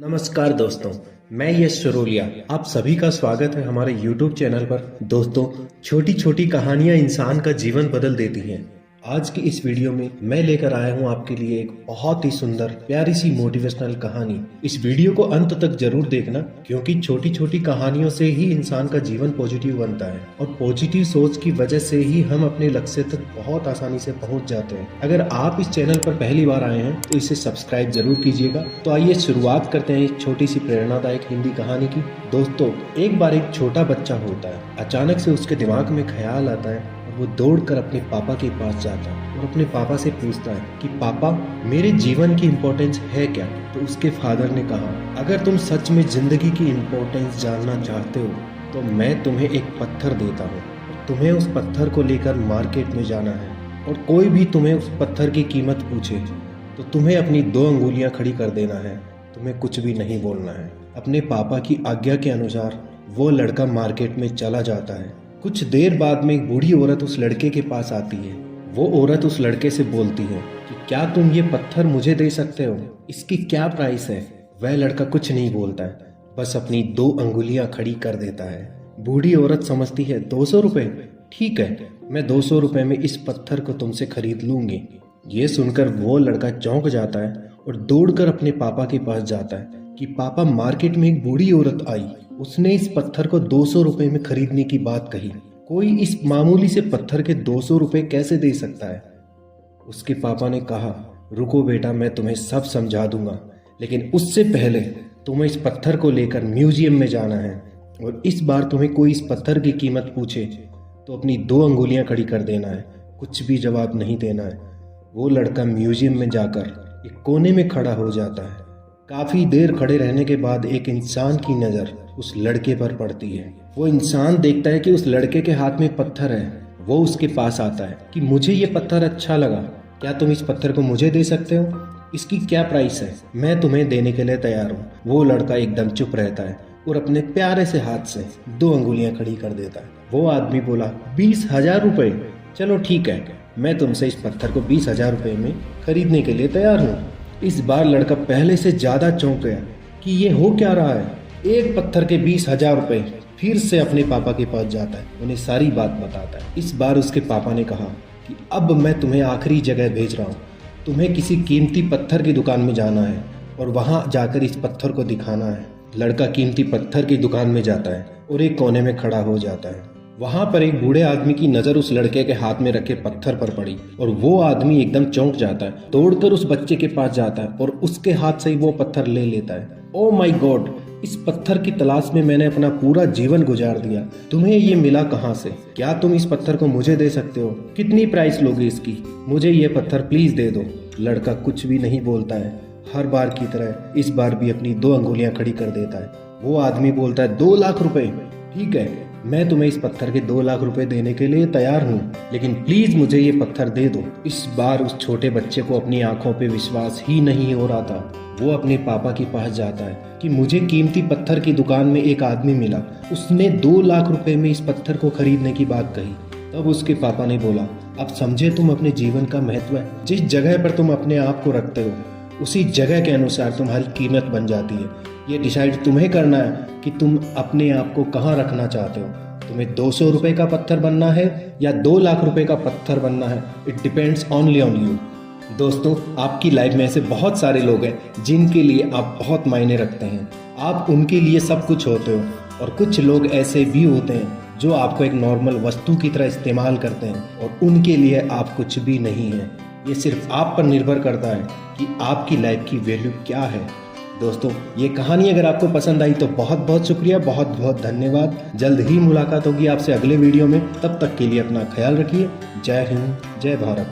नमस्कार दोस्तों, मैं यश सरोलिया। आप सभी का स्वागत है हमारे YouTube चैनल पर। दोस्तों, छोटी छोटी कहानियां इंसान का जीवन बदल देती हैं। आज की इस वीडियो में मैं लेकर आया हूं आपके लिए एक बहुत ही सुंदर प्यारी सी मोटिवेशनल कहानी। इस वीडियो को अंत तक जरूर देखना, क्योंकि छोटी छोटी कहानियों से ही इंसान का जीवन पॉजिटिव बनता है और पॉजिटिव सोच की वजह से ही हम अपने लक्ष्य तक बहुत आसानी से पहुंच जाते हैं। अगर आप इस चैनल पर पहली बार आए हैं तो इसे सब्सक्राइब जरूर कीजिएगा। तो आइए शुरुआत करते हैं एक छोटी सी प्रेरणादायक हिंदी कहानी की। दोस्तों, एक बार एक छोटा बच्चा होता है। अचानक से उसके दिमाग में ख्याल आता है और वो दौड़कर अपने पापा के पास जाता है और अपने पापा से पूछता है कि पापा, मेरे जीवन की इम्पोर्टेंस है क्या? तो उसके फादर ने कहा, अगर तुम सच में जिंदगी की इम्पोर्टेंस जानना चाहते हो तो मैं तुम्हें एक पत्थर देता हूँ। तुम्हें उस पत्थर को लेकर मार्केट में जाना है और कोई भी तुम्हें उस पत्थर की कीमत पूछे तो तुम्हें अपनी 2 अंगुलियां खड़ी कर देना है। तुम्हें कुछ भी नहीं बोलना है। अपने पापा की आज्ञा के अनुसार वो लड़का मार्केट में चला जाता है। कुछ देर बाद में एक बूढ़ी औरत उस लड़के के पास आती है। वो औरत उस लड़के से बोलती है कि क्या तुम ये पत्थर मुझे दे सकते हो? इसकी क्या प्राइस है? वह लड़का कुछ नहीं बोलता है, बस अपनी 2 अंगुलियां खड़ी कर देता है। बूढ़ी औरत समझती है 200 रुपये, ठीक है, मैं 200 रुपये में इस पत्थर को तुमसे खरीद लूंगी। ये सुनकर वो लड़का चौंक जाता है और दौड़कर अपने पापा के पास जाता है कि पापा, मार्केट में एक बूढ़ी औरत आई, उसने इस पत्थर को 200 रुपये में खरीदने की बात कही। कोई इस मामूली से पत्थर के 200 रुपये कैसे दे सकता है? उसके पापा ने कहा, रुको बेटा, मैं तुम्हें सब समझा दूंगा, लेकिन उससे पहले तुम्हें इस पत्थर को लेकर म्यूजियम में जाना है और इस बार तुम्हें कोई इस पत्थर की कीमत पूछे तो अपनी 2 अंगुलियां खड़ी कर देना है, कुछ भी जवाब नहीं देना है। वो लड़का म्यूजियम में जाकर एक कोने में खड़ा हो जाता है। काफी देर खड़े रहने के बाद एक इंसान की नज़र उस लड़के पर पड़ती है। वो इंसान देखता है कि उस लड़के के हाथ में पत्थर है। वो उसके पास आता है कि मुझे ये पत्थर अच्छा लगा, क्या तुम इस पत्थर को मुझे दे सकते हो? इसकी क्या प्राइस है? मैं तुम्हें देने के लिए तैयार हूँ। वो लड़का एकदम चुप रहता है और अपने प्यारे से हाथ से 2 अंगुलियां खड़ी कर देता है। वो आदमी बोला, 20,000 रुपये? चलो ठीक है, मैं तुमसे इस पत्थर को 20,000 रुपये में खरीदने के लिए तैयार हूँ। इस बार लड़का पहले से ज्यादा चौंक गया कि ये हो क्या रहा है। एक पत्थर के 20,000 रुपये। फिर से अपने पापा के पास जाता है, उन्हें सारी बात बताता है। इस बार उसके पापा ने कहा कि अब मैं तुम्हें आखिरी जगह भेज रहा हूँ। तुम्हें किसी कीमती पत्थर की दुकान में जाना है और वहाँ जाकर इस पत्थर को दिखाना है। लड़का कीमती पत्थर की दुकान में जाता है और एक कोने में खड़ा हो जाता है। वहां पर एक बूढ़े आदमी की नजर उस लड़के के हाथ में रखे पत्थर पर पड़ी और वो आदमी एकदम चौंक जाता है, दौड़कर उस बच्चे के पास जाता है और उसके हाथ से ही वो पत्थर ले लेता है। ओ माय गॉड, इस पत्थर की तलाश में मैंने अपना पूरा जीवन गुजार दिया। तुम्हें ये मिला कहाँ से? क्या तुम इस पत्थर को मुझे दे सकते हो? कितनी प्राइस लोगे इसकी? मुझे ये पत्थर प्लीज दे दो। लड़का कुछ भी नहीं बोलता है। हर बार की तरह इस बार भी अपनी 2 अंगुलियां खड़ी कर देता है। वो आदमी बोलता है, 2 लाख रुपए? ठीक है, मैं तुम्हें इस पत्थर के 2 लाख रुपए देने के लिए तैयार हूँ, लेकिन प्लीज मुझे ये पत्थर दे दो। इस बार उस छोटे बच्चे को अपनी आंखों पे विश्वास ही नहीं हो रहा था। वो अपने पापा के पास जाता है कि मुझे कीमती पत्थर की दुकान में एक आदमी मिला, उसने 2 लाख रुपए में इस पत्थर को खरीदने की बात कही। तब उसके पापा ने बोला, अब समझे तुम अपने जीवन का महत्व है। जिस जगह पर तुम अपने आप को रखते हो उसी जगह के अनुसार तुम्हारी कीमत बन जाती है। ये डिसाइड तुम्हें करना है कि तुम अपने आप को कहाँ रखना चाहते हो। तुम्हें 200 रुपये का पत्थर बनना है या 2 लाख रुपए का पत्थर बनना है, it depends only on you. दोस्तों, आपकी लाइफ में ऐसे बहुत सारे लोग हैं जिनके लिए आप बहुत मायने रखते हैं। आप उनके लिए सब कुछ होते हो और कुछ लोग ऐसे भी होते हैं जो आपको एक नॉर्मल वस्तु की तरह इस्तेमाल करते हैं और उनके लिए आप कुछ भी नहीं है। ये सिर्फ आप पर निर्भर करता है कि आपकी लाइफ की वैल्यू क्या है। दोस्तों, ये कहानी अगर आपको पसंद आई तो बहुत बहुत शुक्रिया, बहुत बहुत धन्यवाद। जल्द ही मुलाकात होगी आपसे अगले वीडियो में। तब तक के लिए अपना ख्याल रखिए। जय हिंद, जय भारत।